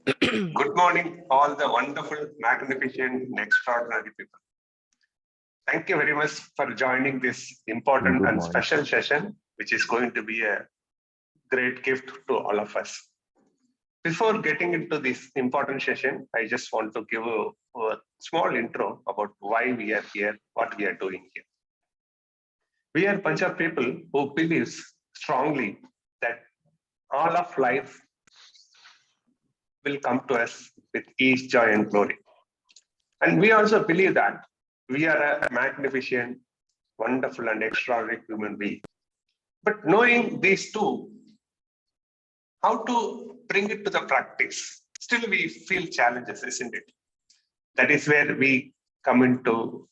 Good morning, all the wonderful, magnificent, and extraordinary people. Thank you very much for joining this important and special session, which is going to be a great gift to all of us. Before getting into this important session, I just want to give a small intro about why we are here, what we are doing here. We are a bunch of people who believe strongly that all of life will come to us with ease, joy, and glory. And we also believe that we are a magnificent, wonderful, and extraordinary human being. But knowing these two, how to bring it to the practice, still we feel challenges, isn't it? That is where we come into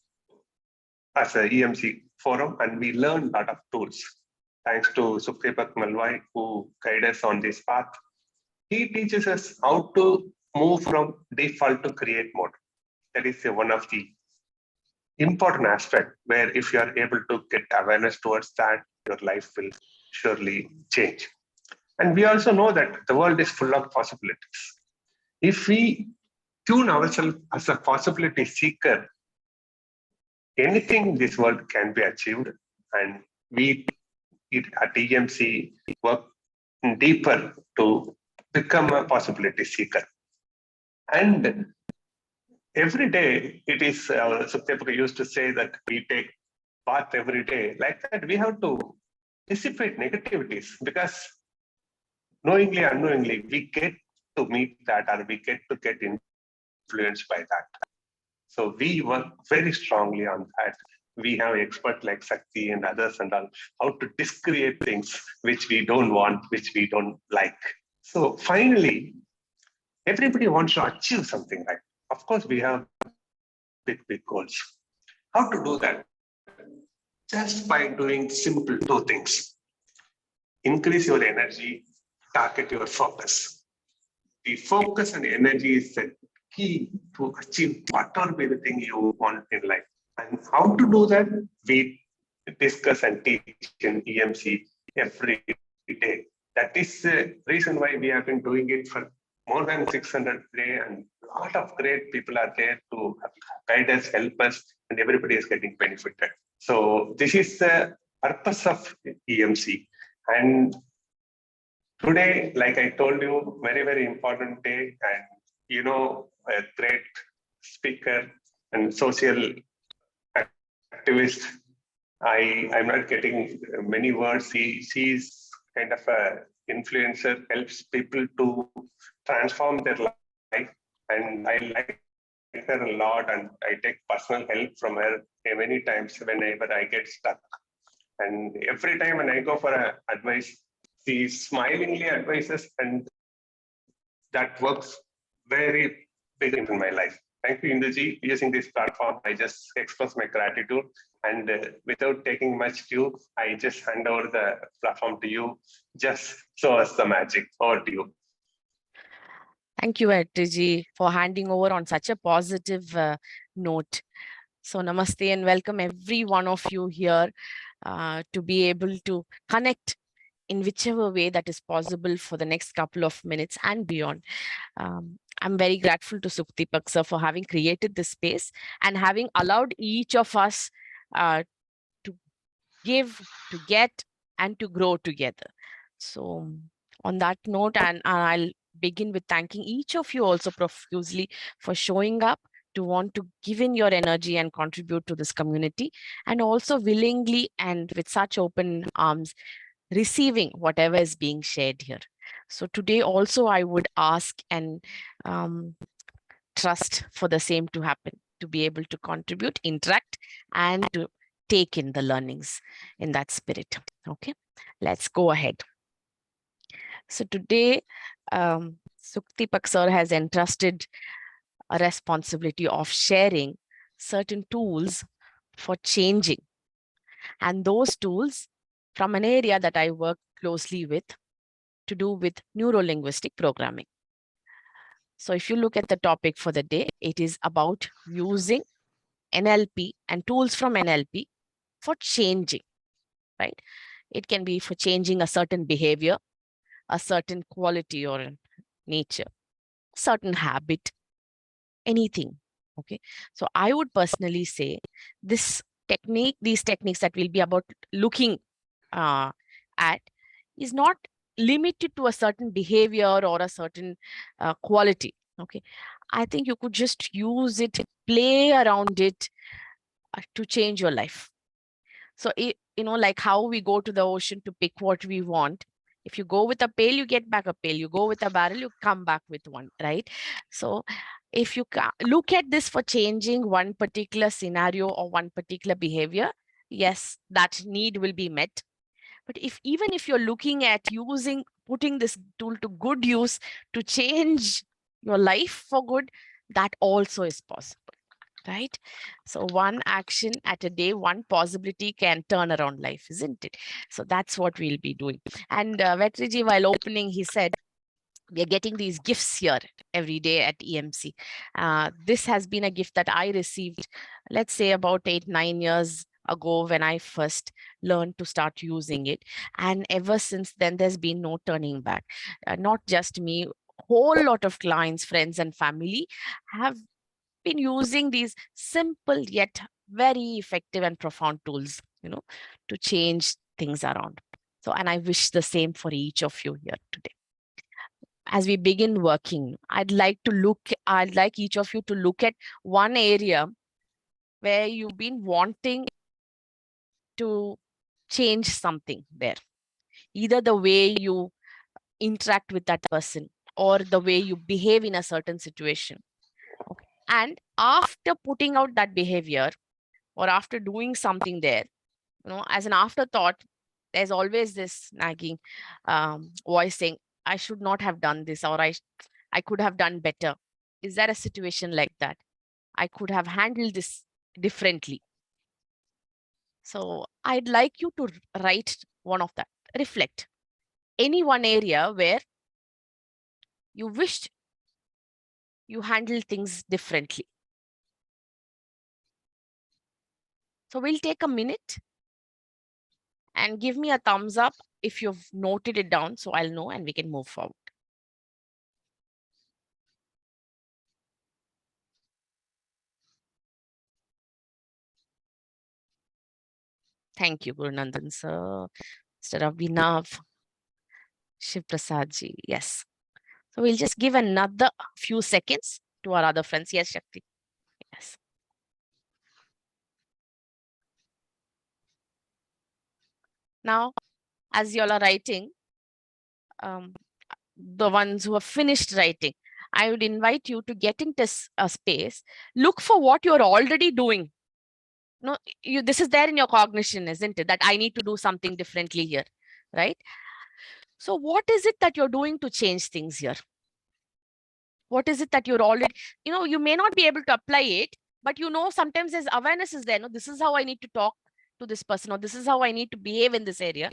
as a EMC forum, and we learn a lot of tools. Thanks to Sukhdeepak Malwai, who guides us on this path. He teaches us how to move from default to create mode. That is one of the important aspects where if you are able to get awareness towards that, your life will surely change. And we also know that the world is full of possibilities. If we tune ourselves as a possibility seeker, anything in this world can be achieved. And we at EMC work deeper to become a possibility seeker. And every day, it is, Sukhdeepak used to say that we take bath every day. Like that, we have to dissipate negativities because knowingly, unknowingly, we get to meet that or we get to get influenced by that. So we work very strongly on that. We have experts like Sakti and others and all, how to discreate things which we don't want, which we don't like. So finally, everybody wants to achieve something, right? Of course, we have big goals. How to do that? Just by doing simple two things. Increase your energy, target your focus. The focus and energy is the key to achieve whatever be the thing you want in life. And how to do that? We discuss and teach in EMC every day. That is the reason why we have been doing it for more than 600 days, and a lot of great people are there to guide us, help us, and everybody is getting benefited. So this is the purpose of EMC. And today, like I told you, very, very important day, and a great speaker and social activist. I'm not getting many words. She's kind of a influencer, helps people to transform their life, and I like her a lot, and I take personal help from her many times whenever I get stuck. And every time when I go for advice, she smilingly advises, and that works very big in my life. Thank you, Induji. Using this platform, I just express my gratitude. And without taking much due, I just hand over the platform to you. Just show us the magic. Over to you. Thank you, Edji, for handing over on such a positive note. So namaste and welcome every one of you here to be able to connect in whichever way that is possible for the next couple of minutes and beyond. I'm very grateful to Sukhdeepak sir for having created this space and having allowed each of us to give, to get, and to grow together. So on that note, and I'll begin with thanking each of you also profusely for showing up to want to give in your energy and contribute to this community, and also willingly and with such open arms receiving whatever is being shared here. So today also I would ask and trust for the same to happen, to be able to contribute, interact, and to take in the learnings in that spirit. Okay, let's go ahead. So today, Sukhdeepak sir has entrusted a responsibility of sharing certain tools for changing. And those tools from an area that I work closely with to do with neuro-linguistic programming. So if you look at the topic for the day, it is about using NLP and tools from NLP for changing, right? It can be for changing a certain behavior, a certain quality or nature. certain habit, anything. Okay. So I would personally say these techniques that we'll be about looking at is not limited to a certain behavior or a certain quality. Okay. I think you could just use it, play around it to change your life. So, like how we go to the ocean to pick what we want. If you go with a pail, you get back a pail. You go with a barrel, you come back with one, right? So, if you look at this for changing one particular scenario or one particular behavior, yes, that need will be met. But even if you're looking at putting this tool to good use to change your life for good, that also is possible. Right? So one action at a day, one possibility can turn around life, isn't it? So that's what we'll be doing. And Vetriji, while opening, he said, we are getting these gifts here every day at EMC. This has been a gift that I received, let's say about 8-9 years ago when I first learned to start using it. And ever since then, there's been no turning back. Not just me, whole lot of clients, friends, and family have been using these simple yet very effective and profound tools, to change things around. So, and I wish the same for each of you here today. As we begin working, I'd like each of you to look at one area where you've been wanting to change something there. Either the way you interact with that person or the way you behave in a certain situation. Okay. And after putting out that behavior or after doing something there, as an afterthought, there's always this nagging voice saying, I should not have done this, or I could have done better. Is there a situation like that? I could have handled this differently. So I'd like you to write one of that. Reflect. Any one area where you wished you handled things differently. So we'll take a minute and give me a thumbs up if you've noted it down so I'll know and we can move forward. Thank you, Guru Nandan sir. Mr. Abhinav, Shiv Prasad ji. Yes. So we'll just give another few seconds to our other friends. Yes, Shakti. Yes. Now, as you all are writing, the ones who have finished writing, I would invite you to get into a space, look for what you're already doing. No, this is there in your cognition, isn't it? That I need to do something differently here, right? So what is it that you're doing to change things here? What is it that you're already, you may not be able to apply it, but sometimes there's awareness is there. No, this is how I need to talk to this person, or this is how I need to behave in this area.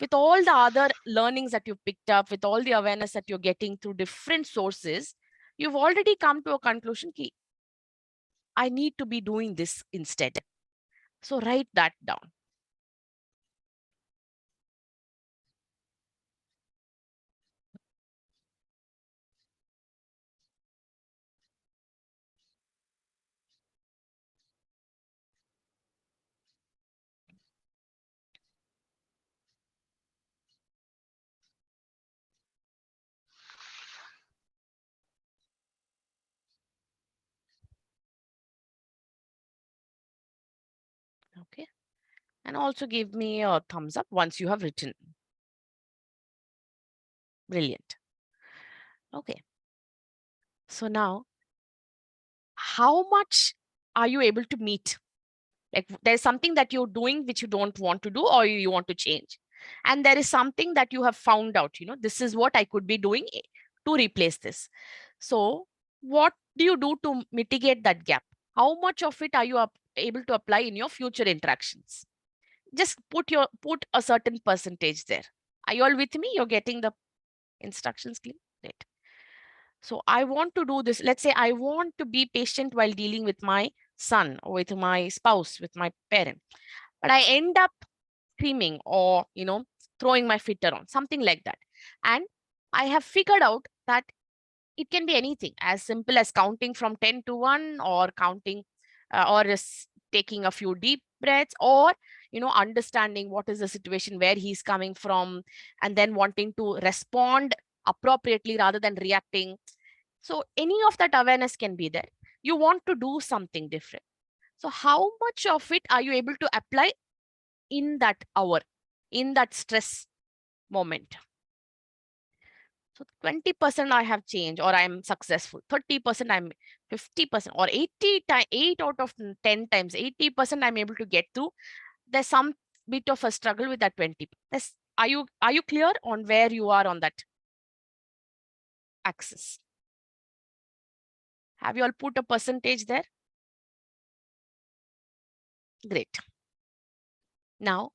With all the other learnings that you've picked up, with all the awareness that you're getting through different sources, you've already come to a conclusion that I need to be doing this instead. So write that down. Okay. And also give me a thumbs up once you have written. Brilliant. Okay. So now, how much are you able to meet? Like there's something that you're doing which you don't want to do or you want to change. And there is something that you have found out, this is what I could be doing to replace this. So what do you do to mitigate that gap? How much of it are you able to apply in your future interactions? Just put a certain percentage there. Are you all with me? You're getting the instructions clear? Right. So I want to do this. Let's say I want to be patient while dealing with my son or with my spouse, with my parent, but I end up screaming or, throwing my fit around, something like that. And I have figured out that It can be anything as simple as counting from 10 to 1, or counting or taking a few deep breaths, or understanding what is the situation, where he's coming from, and then wanting to respond appropriately rather than reacting. So any of that awareness can be there. You want to do something different. So how much of it are you able to apply in that hour, in that stress moment? So 20% I have changed, or I'm successful. 30% I'm 50%, or 8 out of 10 times, 80% I'm able to get through. There's some bit of a struggle with that 20. Are you clear on where you are on that axis? Have you all put a percentage there? Great. Now,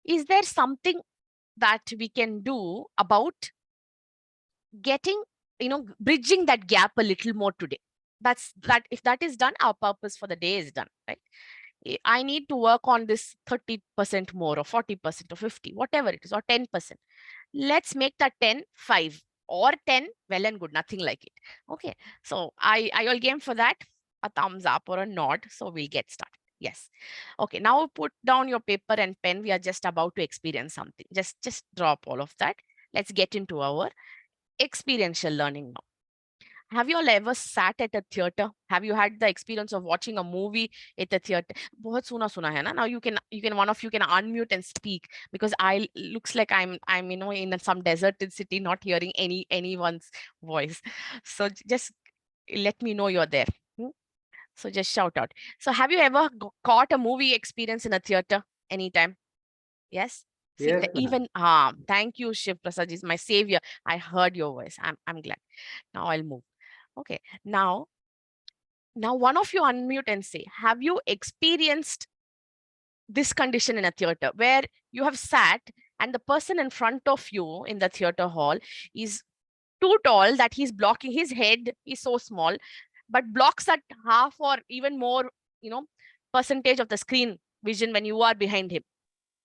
is there something that we can do about getting, bridging that gap a little more today? If that is done, our purpose for the day is done, right? I need to work on this 30% more, or 40%, or 50, whatever it is, or 10%. Let's make that 10, 5, or 10, well and good, nothing like it. Okay. So I will game for that, a thumbs up or a nod. So we'll get started. Yes. Okay. Now put down your paper and pen. We are just about to experience something. Just drop all of that. Let's get into our experiential learning now. Have you all ever sat at a theater? Have you had the experience of watching a movie at a theater? बहुत सुना है ना? Now you can one of you can unmute and speak, because I looks like I'm in some deserted city, not hearing anyone's voice. So just let me know you're there. So just shout out. So have you ever caught a movie experience in a theater anytime? Yes. See, Yes, even thank you, Shiv Prasad is my savior. I heard your voice. I'm glad. Now I'll move. Okay. Now one of you unmute and say, have you experienced this condition in a theater where you have sat and the person in front of you in the theater hall is too tall that he's blocking, his head is so small, but blocks at half or even more, percentage of the screen vision when you are behind him?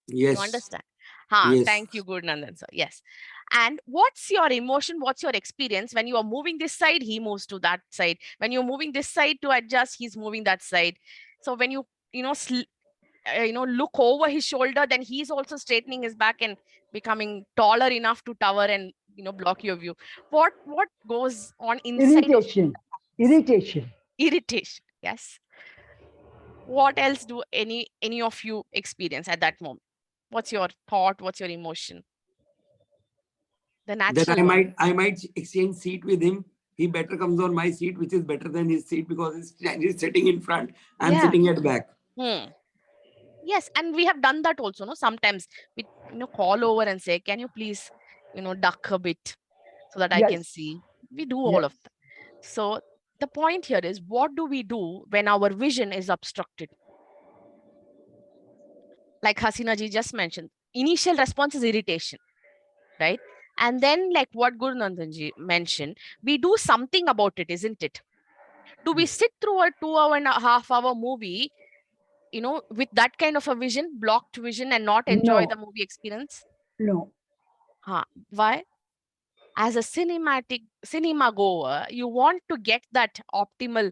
yes, You understand? yes. Thank you, good Nandan sir. Yes. And what's your emotion? What's your experience when you are moving this side? He moves to that side. When you're moving this side to adjust, he's moving that side. So when you look over his shoulder, then he's also straightening his back and becoming taller enough to tower and block your view. What goes on inside? Irritation. Irritation. Yes. What else do any of you experience at that moment? What's your thought? What's your emotion? The natural Then one. I might exchange seat with him. He better comes on my seat, which is better than his seat, because he's sitting in front. I'm Yeah. sitting at back. Yes, and we have done that also. No, sometimes we call over and say, "Can you please, duck a bit so that I can see?" We do all of that. So the point here is, what do we do when our vision is obstructed? Like Hasina ji just mentioned, initial response is irritation, right? And then, like what Guru Nandan ji mentioned, we do something about it, isn't it? Do we sit through a 2.5 hour movie, with that kind of a vision, blocked vision, and not enjoy the movie experience? No. Why? As a cinema goer, you want to get that optimal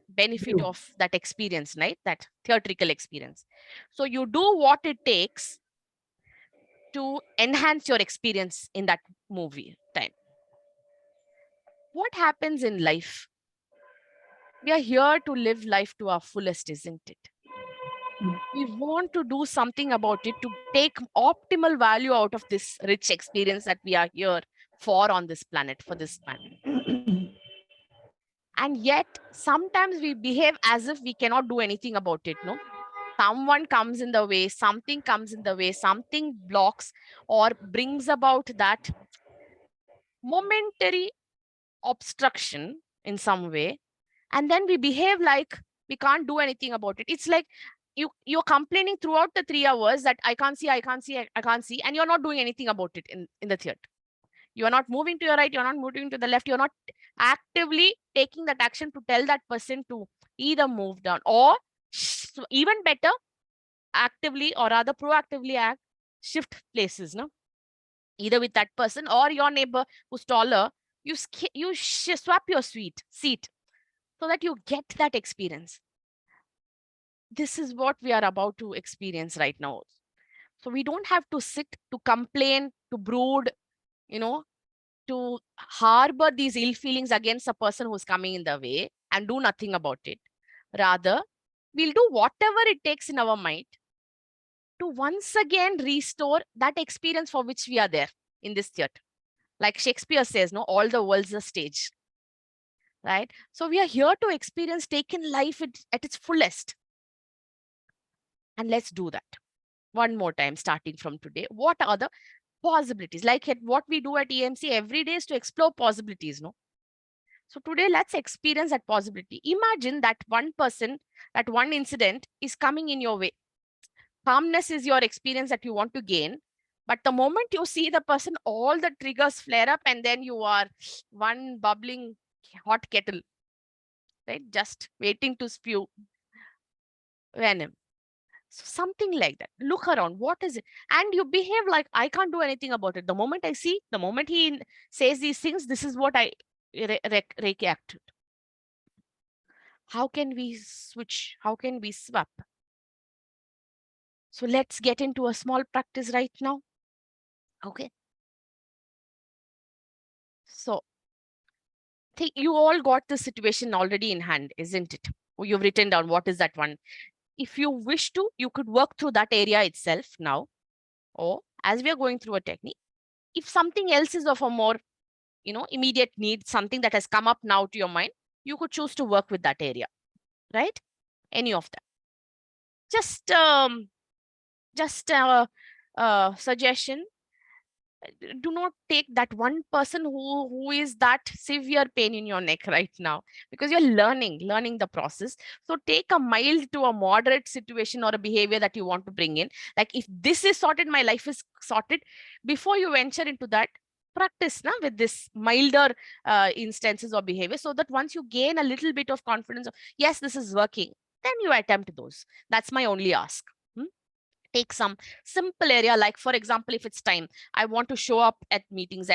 benefit of that experience, right? That theatrical experience. So you do what it takes to enhance your experience in that movie time. What happens in life? We are here to live life to our fullest, isn't it? We want to do something about it to take optimal value out of this rich experience that we are here for on this planet, for this planet. And yet, sometimes we behave as if we cannot do anything about it, no? Someone comes in the way, something comes in the way, something blocks or brings about that momentary obstruction in some way. And then we behave like we can't do anything about it. It's like you're complaining throughout the 3 hours that I can't see, I can't see, and you're not doing anything about it in the theater. You're not moving to your right, you're not moving to the left, you're not actively taking that action to tell that person to either move down, or even better, actively or rather proactively shift places, no? Either with that person or your neighbor who's taller, You swap your seat so that you get that experience. This is what we are about to experience right now. So we don't have to sit to complain, to brood, to harbor these ill feelings against a person who's coming in the way and do nothing about it. Rather, we'll do whatever it takes in our mind to once again restore that experience for which we are there in this theater. Like Shakespeare says, no, all the world's a stage, right? So we are here to experience, take in life at its fullest. And let's do that one more time, starting from today. What are the possibilities? Like what we do at EMC every day is to explore possibilities, no? So today, let's experience that possibility. Imagine that one person, that one incident is coming in your way. Calmness is your experience that you want to gain. But the moment you see the person, all the triggers flare up and then you are one bubbling hot kettle, right? Just waiting to spew venom. So something like that. Look around. What is it? And you behave like I can't do anything about it. The moment I see, the moment he says these things, this is what I react to. How can we switch? How can we swap? So let's get into a small practice right now. Okay. So think you all got the situation already in hand, isn't it? Or you've written down what is that one. If you wish to, you could work through that area itself now. Or as we are going through a technique, if something else is of a more, immediate need, something that has come up now to your mind, you could choose to work with that area, right? Any of that. Just suggestion. Do not take that one person who is that severe pain in your neck right now, because you're learning the process. So take a mild to a moderate situation or a behavior that you want to bring in. Like if this is sorted, my life is sorted. Before you venture into that, practice with this milder instances or behavior, so that once you gain a little bit of confidence of, yes, this is working, then you attempt those. That's my only ask. Take some simple area, like for example, if it's time, I want to show up at meetings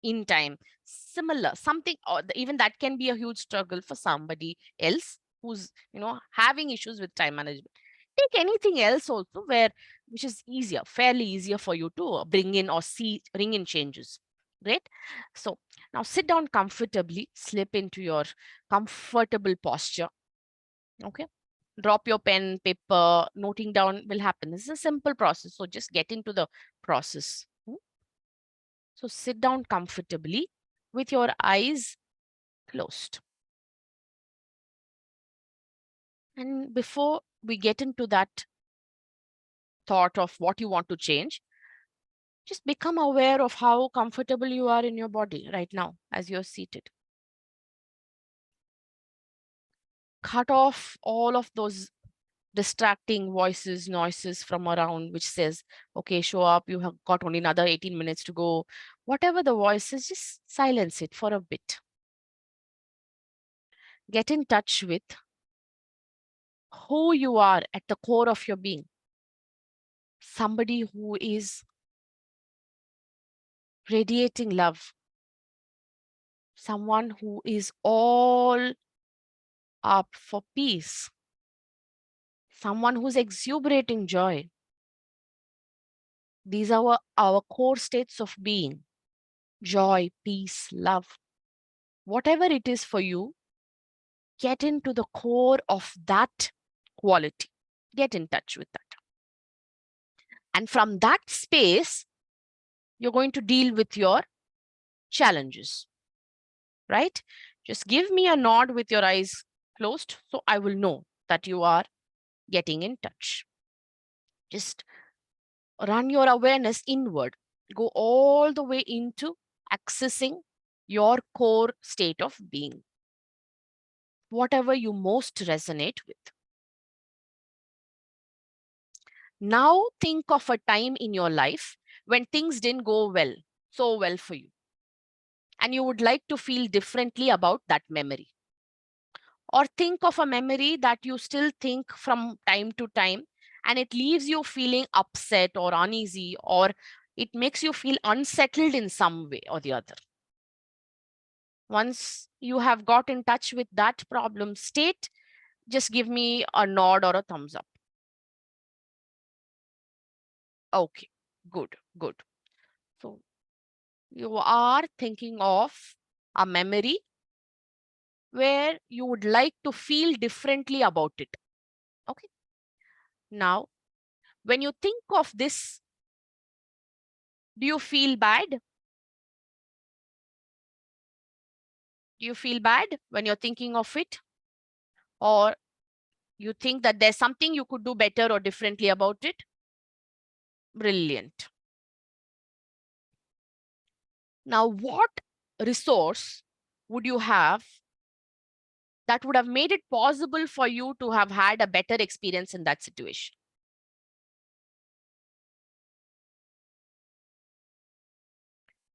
in time. Similar something, or even that can be a huge struggle for somebody else who's having issues with time management. Take anything else also which is fairly easier for you to bring in or bring in changes. Great. So now sit down comfortably, slip into your comfortable posture. Okay. Drop your pen, paper, noting down will happen. This is a simple process. So just get into the process. So sit down comfortably with your eyes closed. And before we get into that thought of what you want to change, just become aware of how comfortable you are in your body right now as you're seated. Cut off all of those distracting voices, noises from around, which says, okay, show up, you have got only another 18 minutes to go. Whatever the voice is, just silence it for a bit. Get in touch with who you are at the core of your being. Somebody who is radiating love. Someone who is all up for peace. Someone who's exuberating joy. These are our core states of being. Joy, peace, love. Whatever it is for you, get into the core of that quality. Get in touch with that. And from that space, you're going to deal with your challenges, right? Just give me a nod with your eyes closed, so I will know that you are getting in touch. Just run your awareness inward. Go all the way into accessing your core state of being. Whatever you most resonate with. Now think of a time in your life when things didn't go so well for you. And you would like to feel differently about that memory. Or think of a memory that you still think from time to time, and it leaves you feeling upset or uneasy, or it makes you feel unsettled in some way or the other. Once you have got in touch with that problem state, just give me a nod or a thumbs up. Okay, good, good. So you are thinking of a memory where you would like to feel differently about it. Okay. Now, when you think of this, do you feel bad? Do you feel bad when you're thinking of it? Or you think that there's something you could do better or differently about it? Brilliant. Now, what resource would you have that would have made it possible for you to have had a better experience in that situation?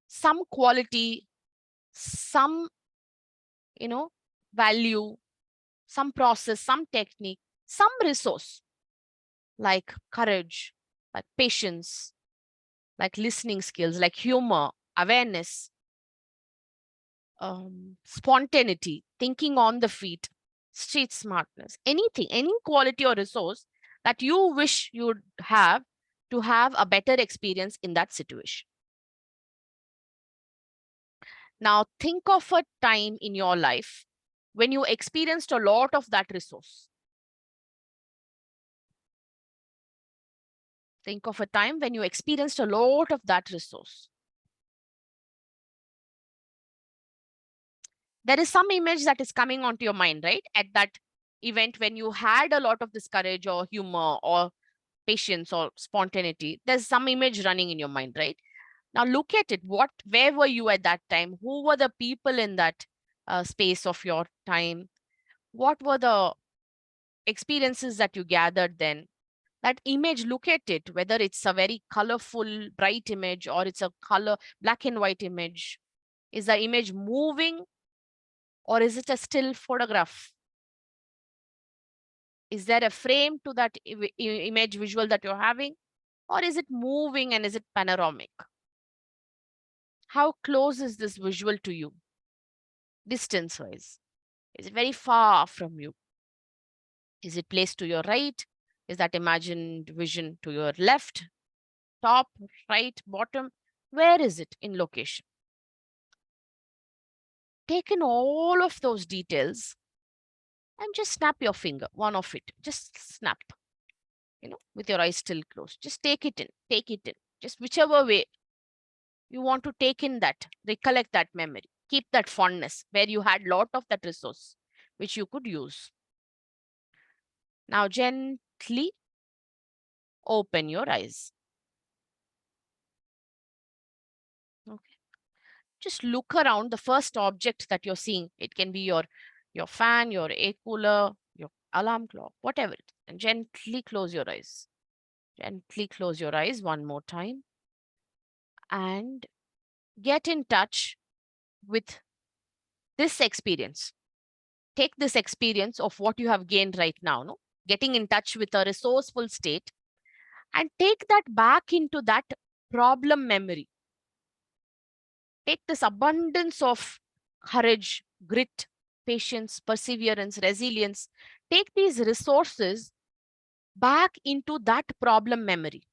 Some quality, some, value, some process, some technique, some resource like courage, like patience, like listening skills, like humor, awareness, spontaneity, thinking on the feet, street smartness, anything, any quality or resource that you wish you would have to have a better experience in that situation. Now, think of a time in your life when you experienced a lot of that resource. Think of a time when you experienced a lot of that resource. There is some image that is coming onto your mind, right? At that event when you had a lot of this courage or humor or patience or spontaneity, there's some image running in your mind, right? Now look at it. Where were you at that time? Who were the people in that space of your time? What were the experiences that you gathered then? That image, look at it, whether it's a very colorful, bright image or it's a color, black and white image. Is the image moving or is it a still photograph? Is there a frame to that image visual that you're having? Or is it moving and is it panoramic? How close is this visual to you? Distance-wise. Is it very far from you? Is it placed to your right? Is that imagined vision to your left, top, right, bottom? Where is it in location? Take in all of those details and just snap your finger, one of it. Just snap, with your eyes still closed. Just take it in, just whichever way you want to take in that, recollect that memory, keep that fondness where you had lot of that resource which you could use. Now gently open your eyes. Okay. Just look around the first object that you're seeing. It can be your fan, your air cooler, your alarm clock, whatever it is. And gently close your eyes. Gently close your eyes one more time. And get in touch with this experience. Take this experience of what you have gained right now, no? Getting in touch with a resourceful state and take that back into that problem memory. Take this abundance of courage, grit, patience, perseverance, resilience. Take these resources back into that problem memory.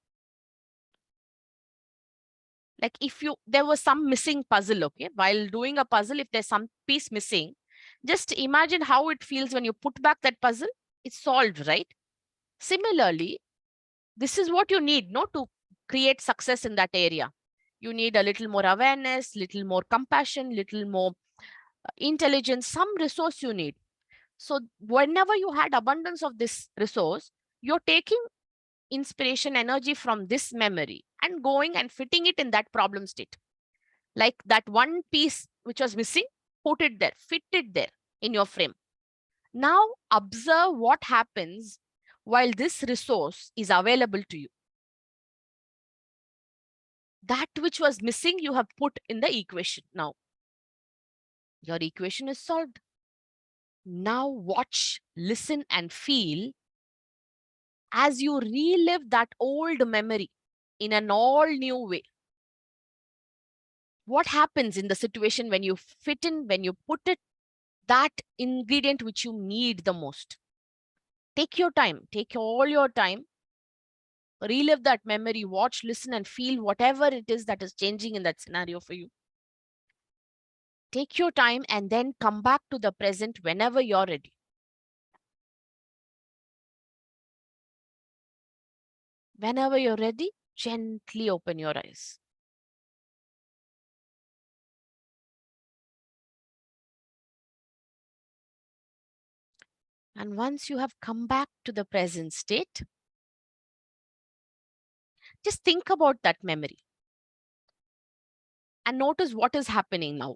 Like if there was some missing puzzle, okay? While doing a puzzle, if there's some piece missing, just imagine how it feels when you put back that puzzle. It's solved, right? Similarly, this is what you need, no, to create success in that area. You need a little more awareness, little more compassion, little more intelligence, some resource you need. So whenever you had abundance of this resource, you're taking inspiration, energy from this memory and going and fitting it in that problem state. Like that one piece which was missing, put it there, fit it there in your frame. Now observe what happens while this resource is available to you. That which was missing, you have put in the equation. Now your equation is solved. Now watch, listen, and feel as you relive that old memory in an all new way. What happens in the situation when you fit in, when you put it, that ingredient which you need the most? Take your time, take all your time, relive that memory, watch, listen, and feel whatever it is that is changing in that scenario for you. Take your time and then come back to the present whenever you're ready. Whenever you're ready, gently open your eyes. And once you have come back to the present state, just think about that memory and notice what is happening now.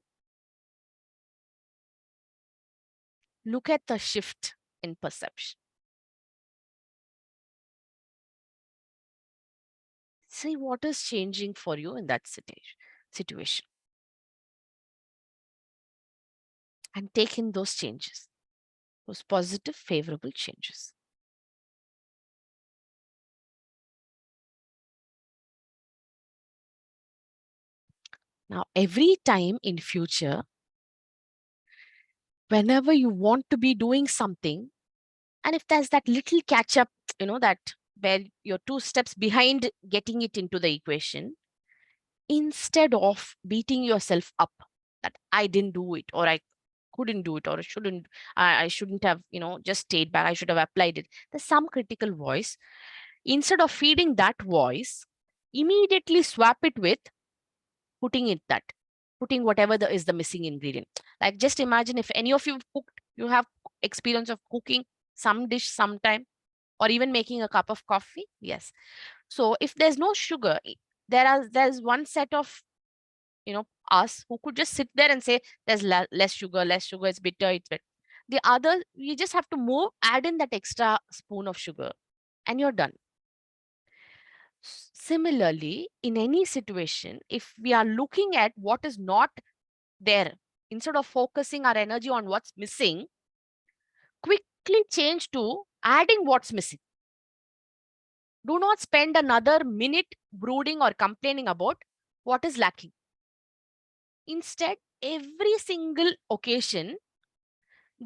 Look at the shift in perception. See what is changing for you in that situation. And take in those changes, those positive, favorable changes. Now, every time in future, whenever you want to be doing something, and if there's that little catch up, that where you're 2 steps behind getting it into the equation, instead of beating yourself up that I didn't do it, or I couldn't do it, or I shouldn't have, just stayed back, I should have applied it. There's some critical voice. Instead of feeding that voice, immediately swap it with putting whatever is the missing ingredient. Like, just imagine if any of you cooked, you have experience of cooking some dish sometime, or even making a cup of coffee. Yes. So if there's no sugar, there's one set of us who could just sit there and say there's less sugar, it's bitter, it's bitter. The other, you just have to add in that extra spoon of sugar, and you're done. Similarly, in any situation, if we are looking at what is not there, instead of focusing our energy on what's missing, quickly change to adding what's missing. Do not spend another minute brooding or complaining about what is lacking. Instead, every single occasion,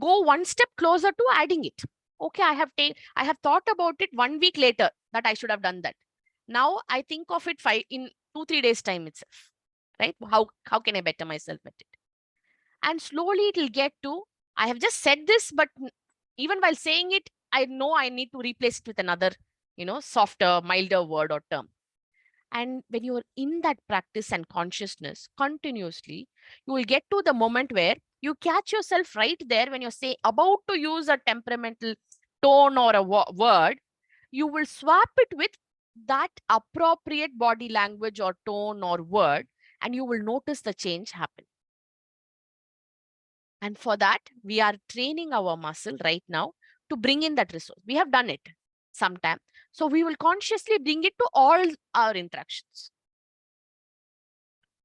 go one step closer to adding it. Okay, I have thought about it 1 week later that I should have done that. Now I think of it in 2-3 days time itself, right? How can I better myself at it? And slowly it will get to, I have just said this, but even while saying it, I know I need to replace it with another, softer, milder word or term. And when you're in that practice and consciousness continuously, you will get to the moment where you catch yourself right there when you're about to use a temperamental tone or a word. You will swap it with that appropriate body language or tone or word, and you will notice the change happen. And for that, we are training our muscle right now to bring in that resource. We have done it sometime. So we will consciously bring it to all our interactions.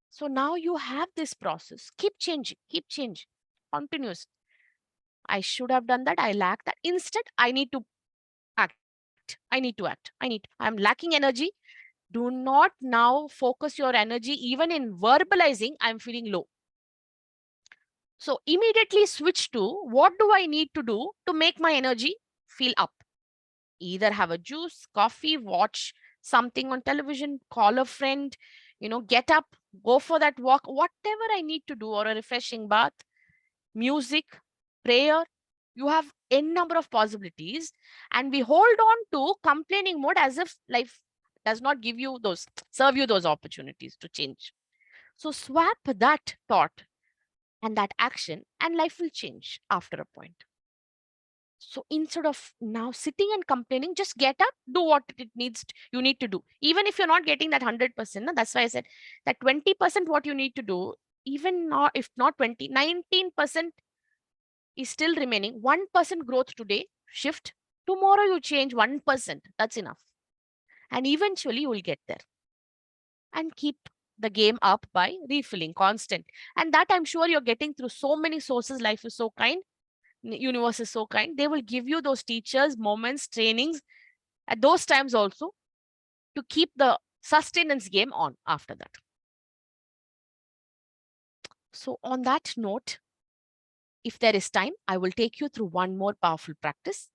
So now you have this process. Keep changing, continuous. I should have done that. I lack that. Instead, I need to act. I'm lacking energy. Do not now focus your energy even in verbalizing, I'm feeling low. So immediately switch to, what do I need to do to make my energy feel up? Either have a juice, coffee, watch something on television, call a friend, get up, go for that walk, whatever I need to do, or a refreshing bath, music, prayer. You have n number of possibilities, and we hold on to complaining mode as if life does not serve you those opportunities to change. So swap that thought and that action, and life will change after a point. So instead of now sitting and complaining, just get up, do what you need to do. Even if you're not getting that 100%, that's why I said that 20% what you need to do, even not, if not 20, 19% is still remaining. 1% growth today, shift. Tomorrow you change 1%. That's enough. And eventually you will get there. And keep the game up by refilling constant. And that I'm sure you're getting through so many sources. Life is so kind. Universe is so kind. They will give you those teachers, moments, trainings at those times also to keep the sustenance game on after that. So on that note, if there is time, I will take you through one more powerful practice.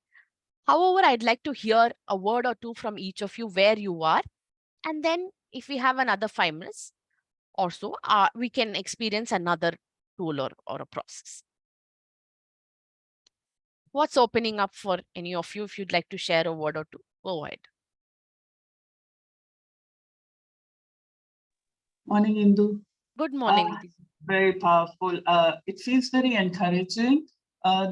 However, I'd like to hear a word or two from each of you where you are. And then if we have another 5 minutes or so, we can experience another tool or a process. What's opening up for any of you? If you'd like to share a word or two, go ahead. Morning, Indu. Good morning. Very powerful. It feels very encouraging.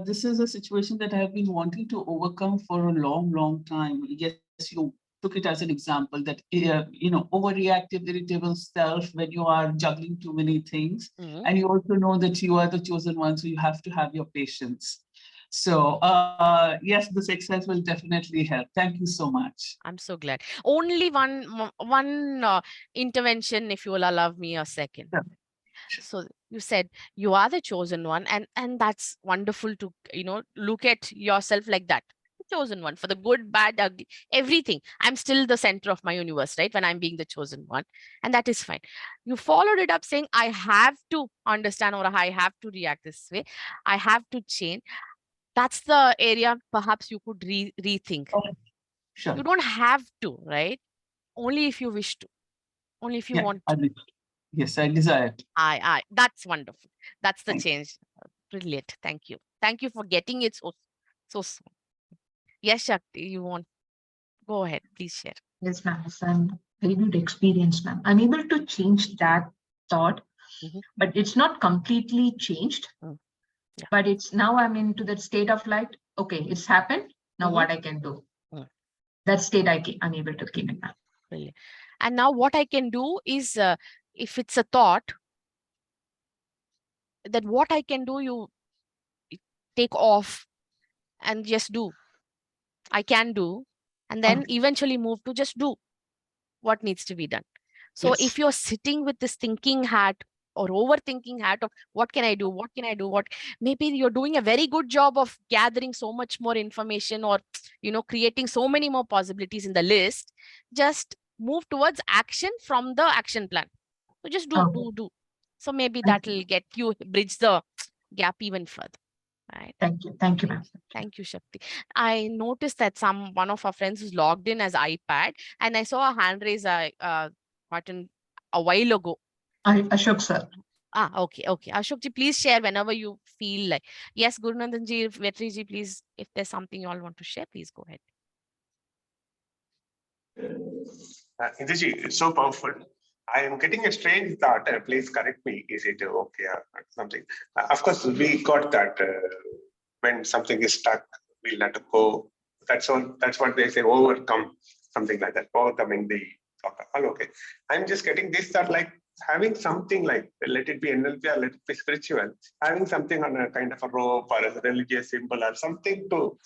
This is a situation that I have been wanting to overcome for a long, long time. Yes, you took it as an example that, overreactive, irritable self when you are juggling too many things. And you also know that you are the chosen one, so you have to have your patience. So yes, this exercise will definitely help. Thank you so much. I'm so glad. Only one intervention, if you will allow me a second. Yeah. So you said you are the chosen one, and that's wonderful to look at yourself like that. The chosen one for the good, bad, ugly, everything. I'm still the center of my universe, right? When I'm being the chosen one, and that is fine. You followed it up saying, I have to understand or I have to react this way. I have to change. That's the area perhaps you could rethink. Oh, sure. You don't have to, right? Only if you wish to, only if you want to. Yes, I desire it. That's wonderful. That's the Thank change. Brilliant. Thank you. Thank you for getting it so soon. Yes, Shakti, you want, go ahead, please share. Yes, ma'am. It's a very good experience, ma'am. I'm able to change that thought, but it's not completely changed. Yeah. But it's now I'm into that state of like, okay, it's happened. Now what I can do? That state I'm able to keep in mind. Brilliant. And now what I can do is, if it's a thought, that what I can do, you take off and just do. I can do, and then eventually move to just do what needs to be done. So Yes. if you're sitting with this thinking hat or overthinking hat of what can I do, what can I do, what maybe you're doing a very good job of gathering so much more information or creating so many more possibilities in the list, just move towards action from the action plan. So just do. So maybe that will get you bridge the gap even further. Right. Thank you, ma'am. Thank you, Shakti. I noticed that one of our friends was logged in as iPad, and I saw a hand raise button a while ago. Ashok sir. Okay. Ashokji, please share whenever you feel like. Yes, Gurunandanji, Vetriji, please, if there's something you all want to share, please go ahead. Indiji, it's so powerful. I am getting a strange thought. Please correct me. Is it okay or something? Of course, we got that when something is stuck, we let it go. That's all. That's what they say. Overcome, something like that. Overcoming the all okay. I'm just getting this thought like having something like, let it be NLP or let it be spiritual, having something on a kind of a rope or a religious symbol or something to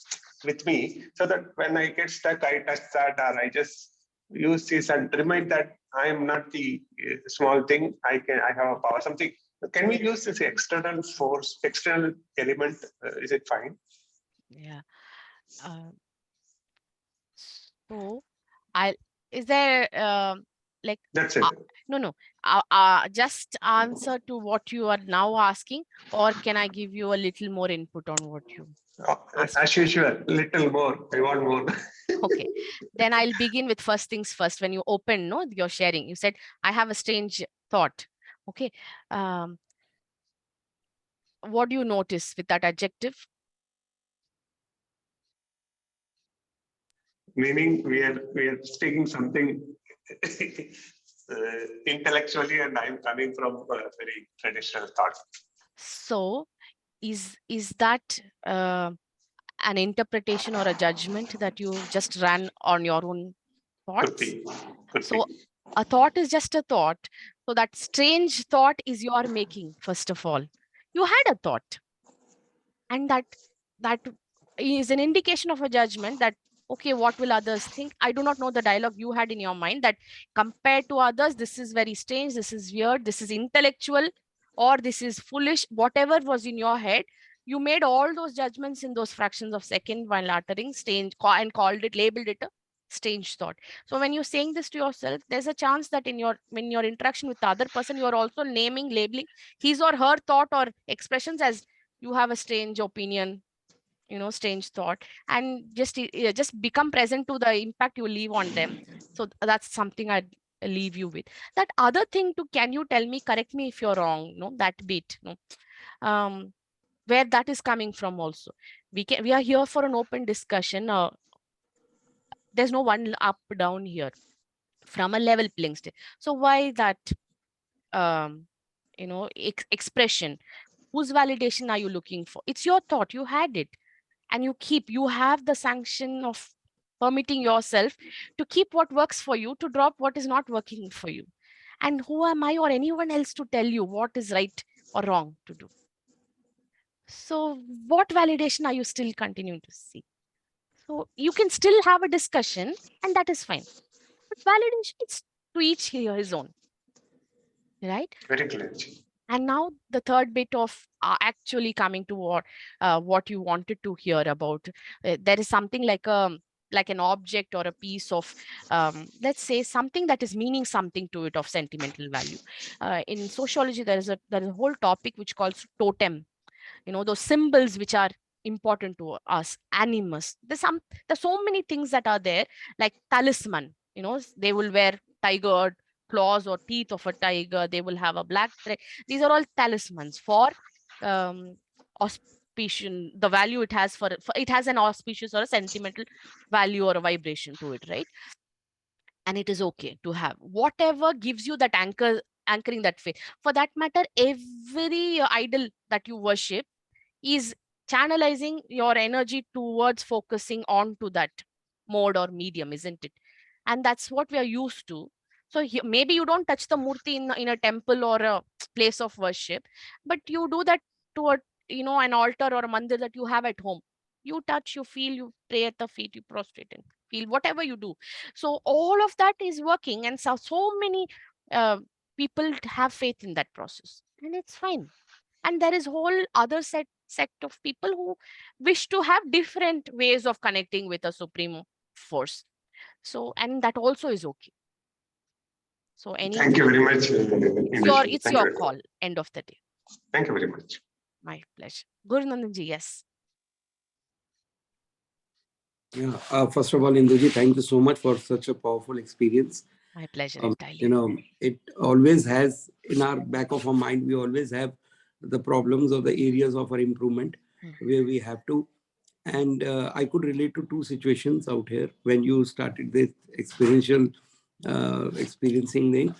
with me, so that when I get stuck, I touch that or I just use this and remind that I am not the small thing. I have a power. Something. Can we use this external force, external element? Is it fine? Yeah. So, is there like that's it? No. Just answer to what you are now asking, or can I give you a little more input on what you? As usual, little more. I want more. Okay, then I'll begin with first things first. When you open, your sharing, you said, I have a strange thought. Okay. What do you notice with that adjective? Meaning we are speaking something intellectually, and I'm coming from a very traditional thought. So is that an interpretation or a judgment that you just ran on your own thoughts? Could so be. A thought is just a thought. So that strange thought is your making. First of all, you had a thought, and that is an indication of a judgment that, okay, what will others think? I do not know the dialogue you had in your mind that compared to others, this is very strange, this is weird, this is intellectual, or this is foolish. Whatever was in your head, you made all those judgments in those fractions of second while uttering strange and called it, labeled it a strange thought. So when you're saying this to yourself, there's a chance that when your interaction with the other person, you are also naming, labeling his or her thought or expressions as you have a strange opinion, strange thought, and just become present to the impact you leave on them. So that's something I'd leave you with. That other thing too, can you tell me, correct me if you're wrong, that bit, where that is coming from also. We are here for an open discussion. There's no one up down here, from a level playing state. So why that expression? Whose validation are you looking for? It's your thought, you had it, and you have the sanction of permitting yourself to keep what works for you, to drop what is not working for you. And who am I or anyone else to tell you what is right or wrong to do? So what validation are you still continuing to seek? So you can still have a discussion, and that is fine. But validation is to each his own, right? Very clear. And now the third bit of actually coming to what you wanted to hear about. There is something like an object or a piece of, let's say, something that is meaning something to it of sentimental value. In sociology, there is a whole topic which calls totem. Those symbols which are important to us, animus. There's so many things that are there, like talisman. They will wear tiger claws or teeth of a tiger. They will have a black thread. These are all talismans for auspicious, the value it has for it has an auspicious or a sentimental value or a vibration to it, right? And it is okay to have whatever gives you that anchoring that faith. For that matter, every idol that you worship is channelizing your energy towards focusing on to that mode or medium, isn't it? And that's what we are used to. So maybe you don't touch the murti in a temple or a place of worship, but you do that to an altar or a mandir that you have at home. You touch, you feel, you pray at the feet, you prostrate and feel whatever you do. So all of that is working, and so many uh, people have faith in that process, and it's fine. And there is whole other sect of people who wish to have different ways of connecting with a supreme force. So, and that also is okay. So Thank you very much. it's your call, end of the day. Thank you very much. My pleasure. Guru Nandanji, yes. Yeah. First of all, Induji, thank you so much for such a powerful experience. My pleasure entirely. It always has in our back of our mind, we always have the problems or the areas of our improvement where we have to. And I could relate to two situations out here when you started this experiencing thing.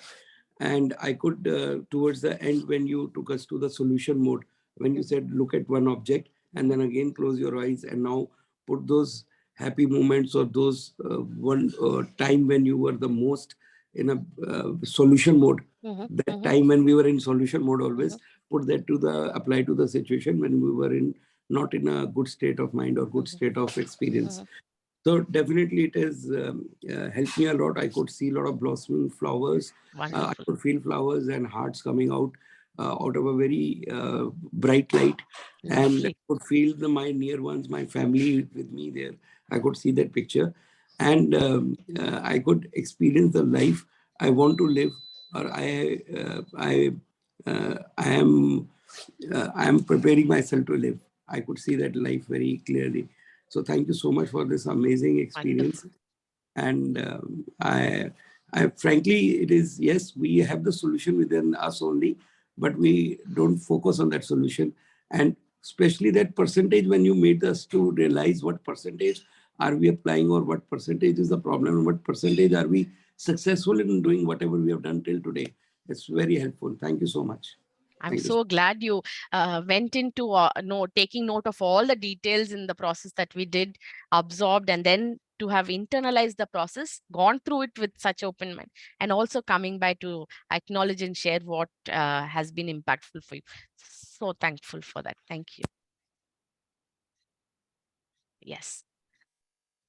And I could, towards the end, when you took us to the solution mode, when you said, look at one object and then again close your eyes and now put those happy moments or those one time when you were the most in a solution mode. That time when we were in solution mode, always put that apply to the situation when we were not in a good state of mind or good state of experience. So definitely it has helped me a lot. I could see a lot of blossoming flowers. I could feel flowers and hearts coming out of a very bright light. And I could feel my near ones, my family with me there. I could see that picture. And I could experience the life I want to live, or I am preparing myself to live. I could see that life very clearly. So thank you so much for this amazing experience. Wonderful. And I frankly, it is, yes, we have the solution within us only, but we don't focus on that solution. And especially that percentage, when you made us to realize what percentage are we applying or what percentage is the problem and what percentage are we successful in doing whatever we have done till today. It's very helpful. Thank you so much. I'm so glad you went into taking note of all the details in the process that we did, absorbed, and then to have internalized the process, gone through it with such open mind, and also coming by to acknowledge and share what has been impactful for you. So thankful for that. Thank you. Yes.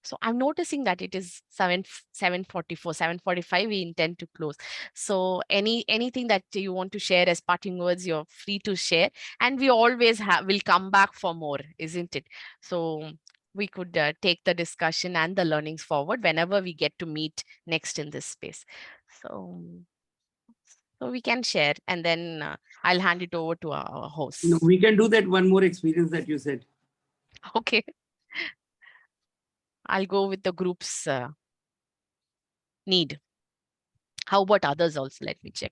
So I'm noticing that it is 7:44, 7:45. We intend to close. So anything that you want to share as parting words, you're free to share. And we always will come back for more, isn't it? So we could take the discussion and the learnings forward whenever we get to meet next in this space. So, we can share, and then I'll hand it over to our host. No, we can do that one more experience that you said. Okay. I'll go with the group's need. How about others also? Let me check.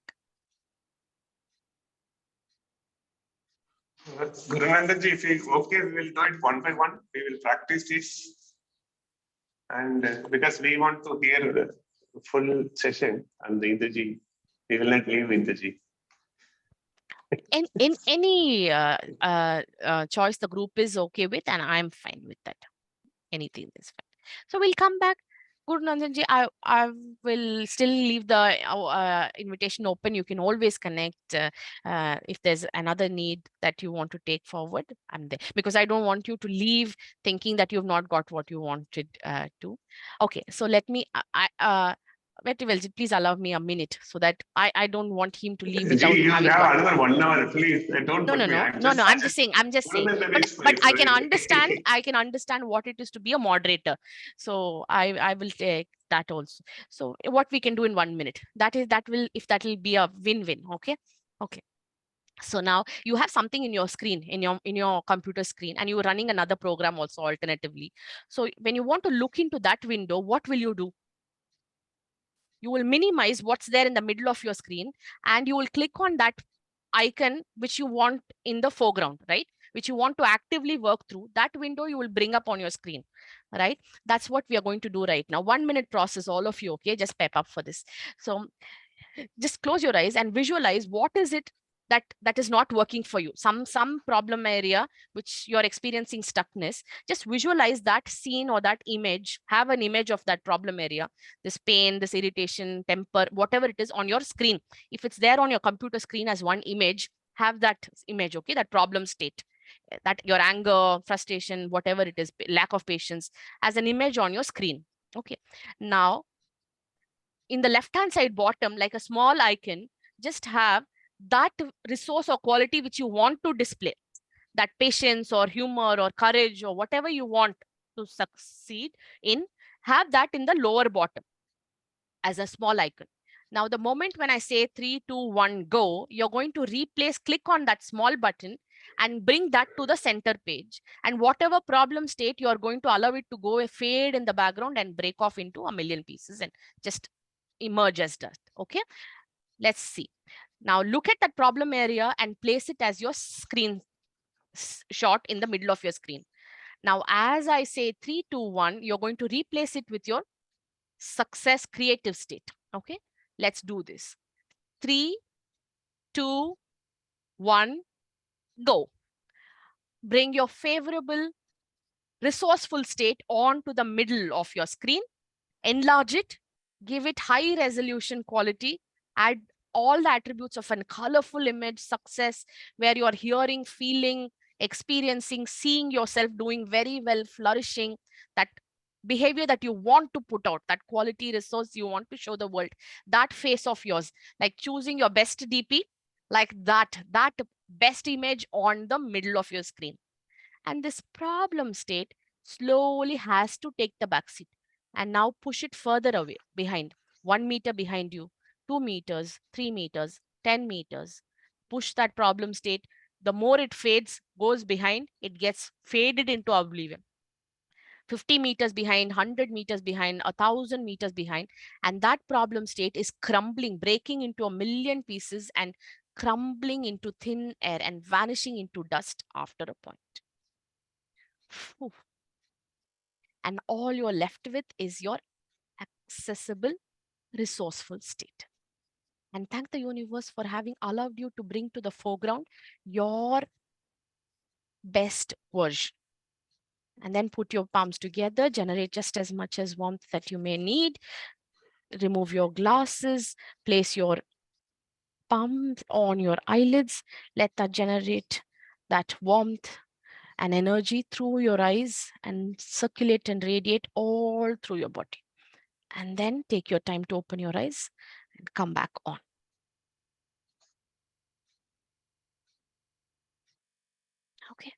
Gurunandanji, if you okay, we will do it one by one. We will practice this. And because we want to hear the full session and the Indraji, we will not leave Indraji. In any choice the group is okay with, and I'm fine with that. Anything is fine. So we'll come back. Guru Nandanji, I will still leave the invitation open. You can always connect if there's another need that you want to take forward. I'm there, because I don't want you to leave thinking that you've not got what you wanted to. Okay, so let me. Vetti, please allow me a minute so that I don't want him to leave without You having have got. another 1 hour, please. Don't No, put no, me. no. I'm just saying. But I can understand. I I can understand what it is to be a moderator. So I will take that also. So what we can do in 1 minute. That will be a win-win. Okay. Okay. So now you have something in your screen, in your computer screen, and you're running another program also alternatively. So when you want to look into that window, what will you do? You will minimize what's there in the middle of your screen, and you will click on that icon which you want in the foreground, right? Which you want to actively work through. That window you will bring up on your screen, right? That's what we are going to do right now. 1 minute process, all of you, okay? Just pep up for this. So just close your eyes and visualize what is it that is not working for you. Some problem area which you're experiencing stuckness. Just visualize that scene or that image. Have an image of that problem area, this pain, this irritation, temper, whatever it is on your screen. If it's there on your computer screen as one image, have that image, okay? That problem state, that your anger, frustration, whatever it is, lack of patience, as an image on your screen. Okay, now in the left hand side bottom, like a small icon, just have that resource or quality which you want to display, that patience or humor or courage or whatever you want to succeed in. Have that in the lower bottom as a small icon. Now, the moment when I say 3, 2, 1, go, you're going to replace, click on that small button and bring that to the center page. And whatever problem state, you're going to allow it to go fade in the background and break off into a million pieces and just emerge as dust. Okay, let's see. Now look at that problem area and place it as your screen shot in the middle of your screen. Now, as I say 3, 2, 1, you're going to replace it with your success creative state. Okay, let's do this. 3, 2, 1, go. Bring your favorable, resourceful state onto the middle of your screen. Enlarge it, give it high resolution quality, add all the attributes of a colorful image, success, where you're hearing, feeling, experiencing, seeing yourself doing very well, flourishing, that behavior that you want to put out, that quality resource you want to show the world, that face of yours, like choosing your best DP, like that best image on the middle of your screen. And this problem state slowly has to take the backseat. And now push it further away, behind, 1 meter behind you, 2 meters, 3 meters, 10 meters. Push that problem state. The more it fades, goes behind, it gets faded into oblivion. 50 meters behind, 100 meters behind, 1,000 meters behind. And that problem state is crumbling, breaking into a million pieces and crumbling into thin air and vanishing into dust after a point. And all you're left with is your accessible, resourceful state. And thank the universe for having allowed you to bring to the foreground your best version. And then put your palms together, generate just as much as warmth that you may need. Remove your glasses, place your palms on your eyelids. Let that generate that warmth and energy through your eyes and circulate and radiate all through your body. And then take your time to open your eyes and come back on. Okay.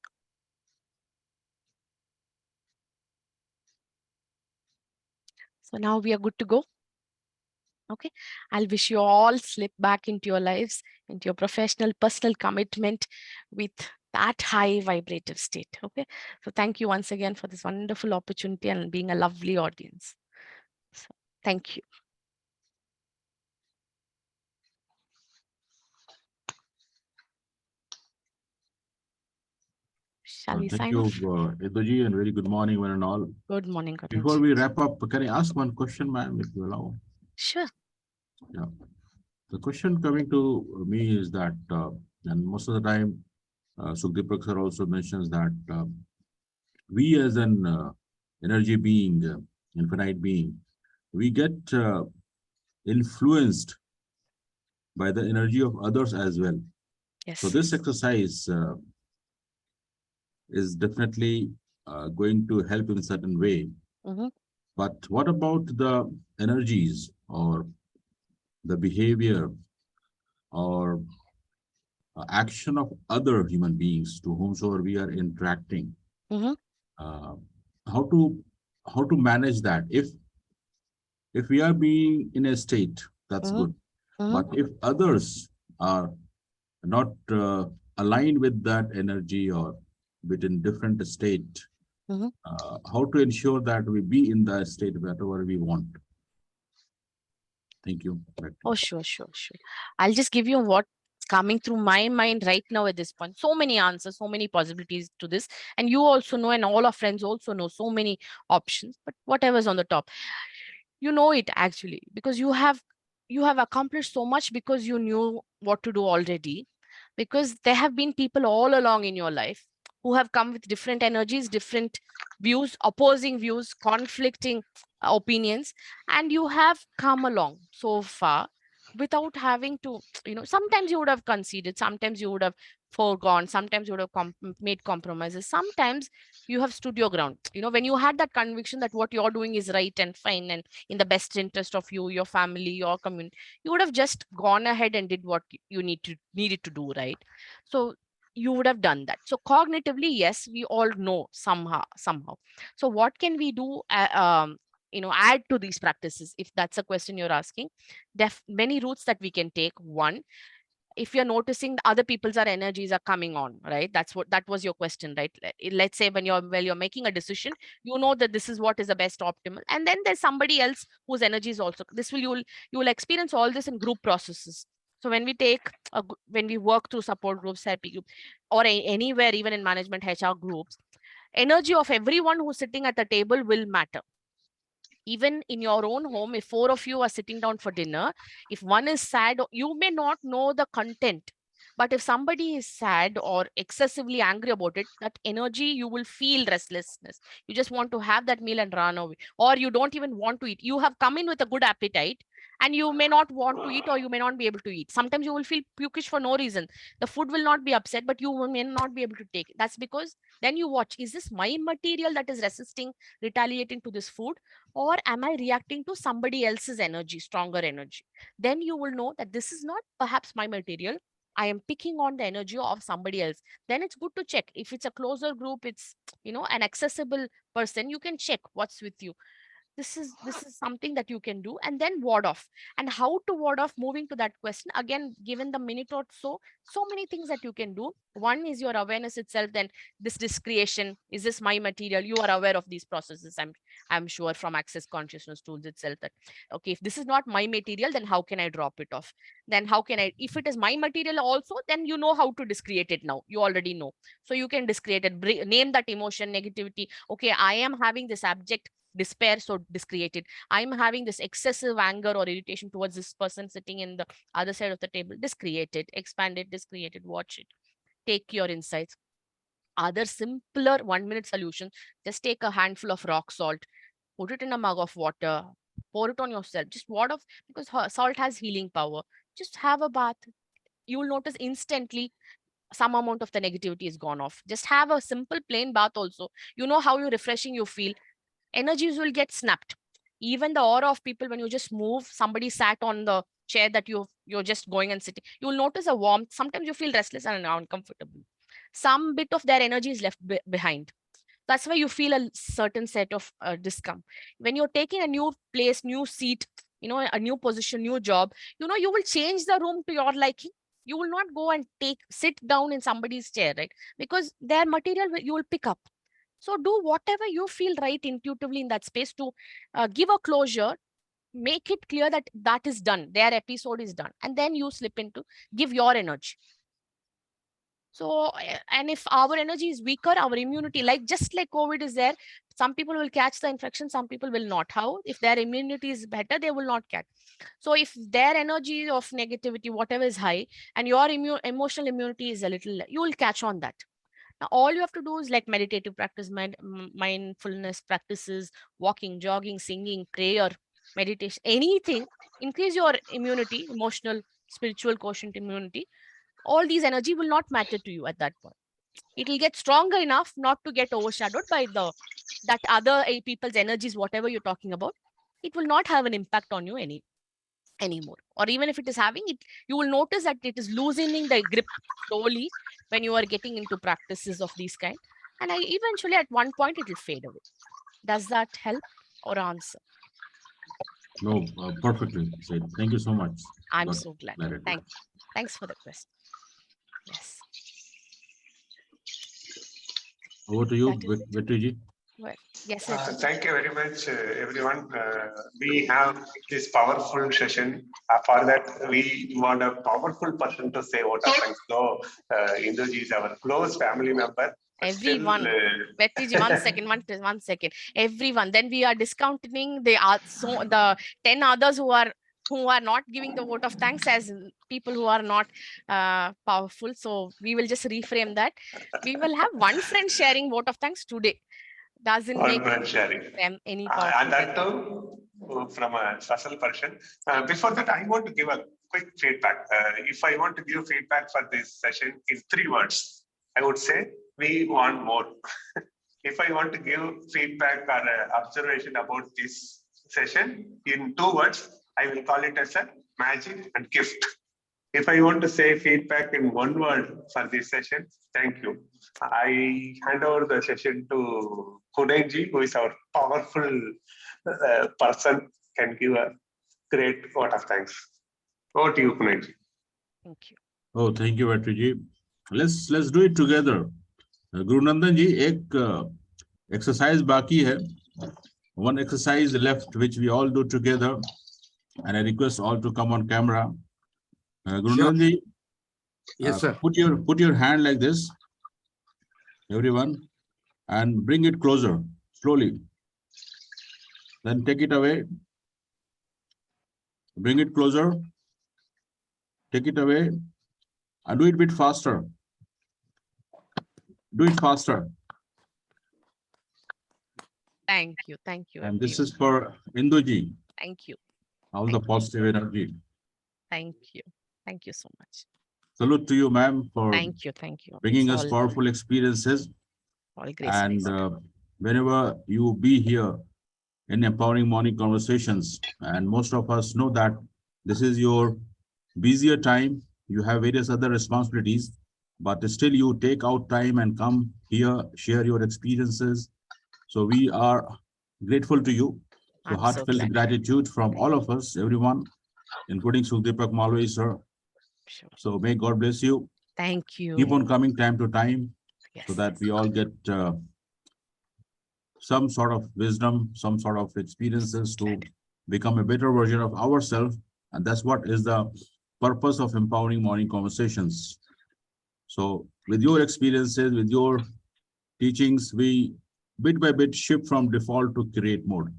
So now we are good to go. Okay, I'll wish you all slip back into your lives, into your professional, personal commitment with that high vibrative state. Okay, so thank you once again for this wonderful opportunity and being a lovely audience. So thank you. Shall we Thank sign you, off? Edoji, and very good morning, one and all. Good morning, Before Ganesh. we wrap up, can I ask one question, ma'am, if you allow? Sure. Yeah. The question coming to me is that, and most of the time, Sukhdeep sir also mentions that we as an energy being, infinite being, we get influenced by the energy of others as well. Yes. So this exercise is definitely going to help in a certain way. Mm-hmm. But what about the energies or the behavior or action of other human beings to whomsoever we are interacting? Mm-hmm. Uh, how to manage that? If we are being in a state, that's Mm-hmm. good. Mm-hmm. But if others are not aligned with that energy or within different state, Mm-hmm. how to ensure that we be in that state whatever we want? Thank you. Oh, sure. I'll just give you what's coming through my mind right now at this point. So many answers, so many possibilities to this. And you also know, and all our friends also know, so many options, but whatever's on the top, you know it actually, because you have accomplished so much because you knew what to do already, because there have been people all along in your life who have come with different energies, different views, opposing views, conflicting opinions, and you have come along so far without having to, sometimes you would have conceded, sometimes you would have foregone, sometimes you would have made compromises, sometimes you have stood your ground, when you had that conviction that what you're doing is right and fine and in the best interest of you, your family, your community, you would have just gone ahead and did what you needed to do, right? So you would have done that. So cognitively, yes, we all know somehow. So what can we do, add to these practices, if that's a question you're asking? Many routes that we can take. One, if you're noticing other people's energies are coming on, right? That was your question, right? Let's say when you're making a decision, you know that this is what is the best optimal, and then there's somebody else whose energy is also this. You will experience all this in group processes. So when when we work through support groups, therapy group, or anywhere, even in management HR groups, energy of everyone who's sitting at the table will matter. Even in your own home, if 4 of you are sitting down for dinner, if one is sad, you may not know the content, but if somebody is sad or excessively angry about it, that energy, you will feel restlessness. You just want to have that meal and run away, or you don't even want to eat. You have come in with a good appetite and you may not want to eat, or you may not be able to eat. Sometimes you will feel pukish for no reason. The food will not be upset, but you may not be able to take it. That's because then you watch, is this my material that is resisting, retaliating to this food, or am I reacting to somebody else's energy, stronger energy? Then you will know that this is not perhaps my material. I am picking on the energy of somebody else. Then it's good to check. If it's a closer group, it's an accessible person, you can check what's with you. This is something that you can do, and then ward off. And how to ward off, moving to that question again, given the minute or so many things that you can do. One is your awareness itself. Then this discretion, is this my material? You are aware of these processes, I'm sure, from access consciousness tools itself, that okay, if this is not my material, then how can I drop it off? Then how can I, if it is my material also, then you know how to discreate it. Now you already know, so you can discreate it, name that emotion, negativity. Okay, I am having this abject despair, so discreate it. I'm having this excessive anger or irritation towards this person sitting in the other side of the table, discreate it, expand it, discreate it, watch it, take your insights. Other simpler 1-minute solution, just take a handful of rock salt, put it in a mug of water, pour it on yourself, just ward off, because salt has healing power. Just have a bath. You will notice instantly some amount of the negativity is gone off. Just have a simple plain bath also. You know how you refreshing you feel. Energies will get snapped. Even the aura of people, when you just move, somebody sat on the chair that you're just going and sitting, you'll notice a warmth. Sometimes you feel restless and uncomfortable. Some bit of their energy is left behind. That's why you feel a certain set of discomfort. When you're taking a new place, new seat, a new position, new job, you will change the room to your liking. You will not go and sit down in somebody's chair, right? Because their material you will pick up. So do whatever you feel right intuitively in that space to give a closure, make it clear that that is done, their episode is done, and then you slip into give your energy. So, and if our energy is weaker, our immunity, just like COVID is there, some people will catch the infection, some people will not. How? If their immunity is better, they will not catch. So if their energy of negativity, whatever is high, and your emotional immunity is a little, you will catch on that. Now, all you have to do is like meditative practice, mindfulness practices, walking, jogging, singing, prayer, meditation, anything, increase your immunity, emotional, spiritual quotient immunity. All these energy will not matter to you at that point. It will get stronger enough not to get overshadowed by that other people's energies, whatever you're talking about. It will not have an impact on you anymore. Or even if it is having it, you will notice that it is loosening the grip slowly when you are getting into practices of these kind. And eventually at one point it will fade away. Does that help or answer? No, perfectly said. Thank you so much. I'm Got so glad. clarity. Thanks for the question. Yes. Over to you, That is it. Vetriji. Well, yes, sir. Thank you very much, everyone. We have this powerful session. For that, we want a powerful person to say what happens. So, Induji is our close family member. Everyone. Vetriji, one second. Everyone. Then we are discounting the 10 others who are not giving the vote of thanks as people who are not powerful. So we will just reframe that. We will have one friend sharing vote of thanks today. Doesn't make them any powerful. And that too from a special person. Before that, I want to give a quick feedback. If I want to give feedback for this session in 3 words, I would say we want more. If I want to give feedback or observation about this session in 2 words, I will call it as a magic and gift. If I want to say feedback in 1 word for this session, thank you. I hand over the session to Kunenji, who is our powerful person, can give a great vote of thanks. Over to you, Kunenji. Thank you. Oh, thank you, Vetriji. Let's do it together. Guru Nandan ji, ek exercise baki hai. One exercise left, which we all do together, and I request all to come on camera. Guru Nandan ji, Yes, sir. Put your hand like this, everyone, and bring it closer slowly. Then take it away. Bring it closer. Take it away, and do it a bit faster. Do it faster. Thank you. And this is for Induji. Thank you. All the positive energy. Thank you. Thank you so much. Salute to you, ma'am, for Thank you. bringing It's us all powerful experiences. grace. And whenever you be here in Empowering Morning Conversations, and most of us know that this is your busier time, you have various other responsibilities, but still you take out time and come here, share your experiences. So we are grateful to you. So I'm so heartfelt glad. gratitude from all of us, everyone, including Sukhdeepak Malvi, sir. Sure. So may God bless you. Thank you. Keep on coming time to time, Yes. so that we all get some sort of wisdom, some sort of experiences to become a better version of ourselves. And that's what is the purpose of Empowering Morning Conversations. So with your experiences, with your teachings, we bit by bit shift from default to create mode.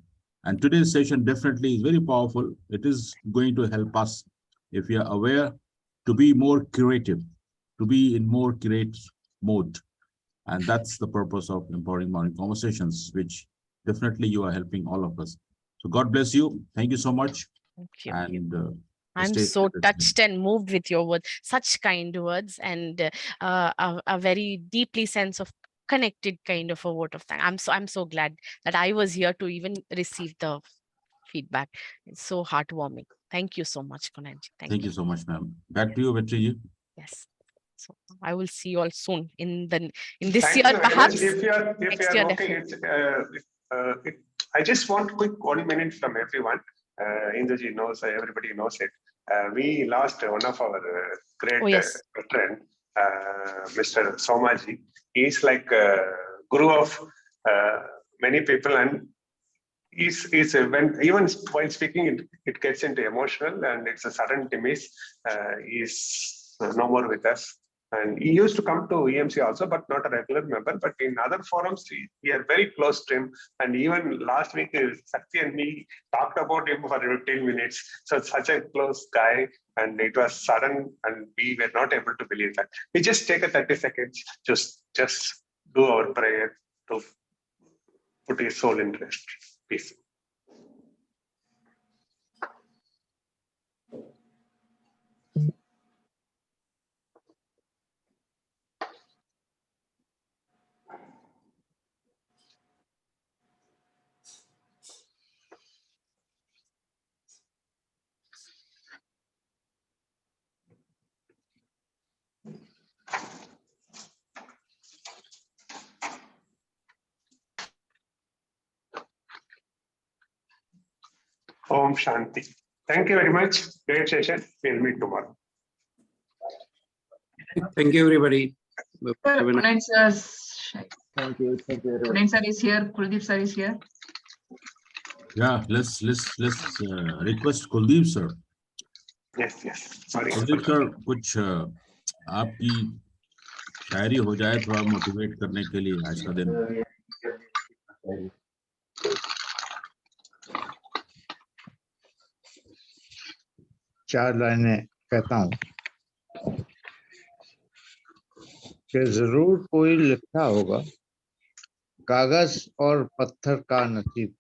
And today's session definitely is very powerful. It is going to help us, if we are aware, to be more creative, to be in more create mode. And that's the purpose of Empowering Morning Conversations, which definitely you are helping all of us. So God bless you. Thank you so much. Thank you. And I'm so touched and moved with your words, such kind words, and a very deeply sense of connected kind of a vote of thanks. I'm so glad that I was here to even receive the feedback. It's so heartwarming. Thank you so much, Kunenji. Thank you so much, ma'am. Back to you, Vetriji. Yes. So I will see you all soon in this Thank year, you very much. perhaps. If you are Next year, okay, I just want quick 1 minute from everyone. Indraji knows, everybody knows it. We lost one of our great Oh, yes. friend, Mr. Somaji. He's like a guru of many people, and he's when even while speaking, it gets into emotional, and it's a sudden demise. He's no more with us. And he used to come to EMC also, but not a regular member. But in other forums, we are very close to him. And even last week, Sakti and me talked about him for 15 minutes. So it's such a close guy. And it was sudden, and we were not able to believe that. We just take a 30 seconds, just do our prayer to put his soul in rest. Peace. Om Shanti. Thank you very much. Great session. We'll meet tomorrow. Thank you, everybody. Have a nice- Punit sir, Thank you. Thank you. Punit sir is here. Kuldeep sir is here. Yeah, let's request Kuldeep sir. Yes, yes. Sorry. Kuldeep sir कुछ आपकी शायरी हो जाए थोड़ा motivate करने के लिए आज का दिन। चार लाइनें कहता हूँ कि जरूर कोई लिखा होगा कागज और पत्थर का नसीब।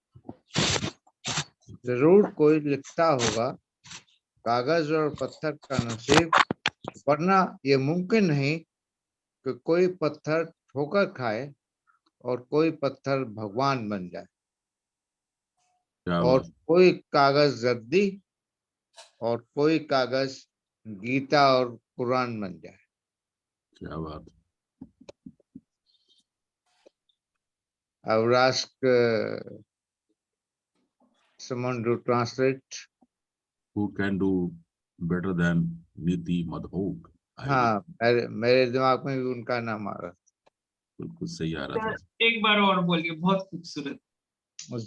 जरूर कोई लिखता होगा कागज और पत्थर का नसीब, वरना ये मुमकिन नहीं कि कोई पत्थर ठोकर खाए और कोई पत्थर भगवान बन जाए, और कोई कागज रद्दी और कोई कागज गीता और कुरान बन जाए। क्या बात। I would ask someone to translate. Who can do better than Niti Madhok? हाँ, मेरे दिमाग में भी उनका नाम आ रहा। बिल्कुल सही आ रहा था। एक बार और बोलिए, बहुत खूबसूरत।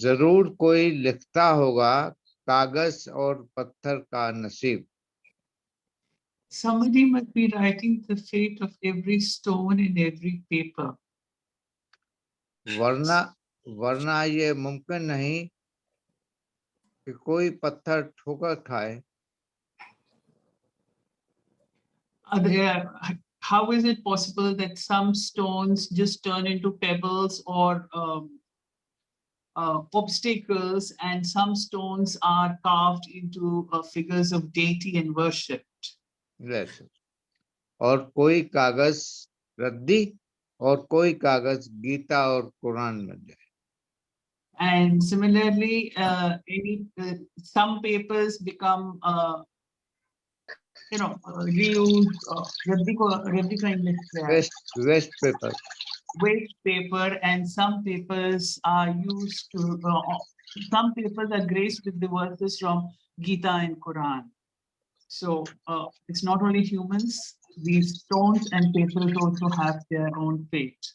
जरूर कोई लिखता होगा कागज और पत्थर का नसीब। Somebody must be writing the fate of every stone and every paper. वरना ये मुमकिन नहीं कि कोई पत्थर ठोकर खाए। How is it possible that some stones just turn into pebbles or obstacles, and some stones are carved into figures of deity and worshipped? Yes. और कोई कागज रद्दी और कोई कागज गीता और कुरान बन जाए। And similarly, some papers become reused, waste paper. Waste paper, and some papers are used to some papers are graced with the verses from Gita and Quran. So it's not only humans, these stones and papers also have their own fate.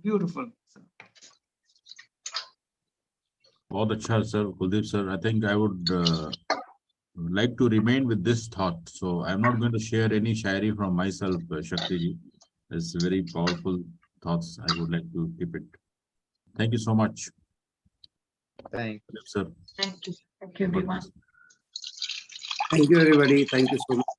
Beautiful. बहुत अच्छा sir, Kuldeep sir. I think I would like to remain with this thought. So I'm not going to share any shairi from myself, Shakti ji. It's very powerful thoughts. I would like to keep it. Thank you so much. Thank you, sir. Thank you. Thank you, everyone. Thank you, everybody. Thank you so much.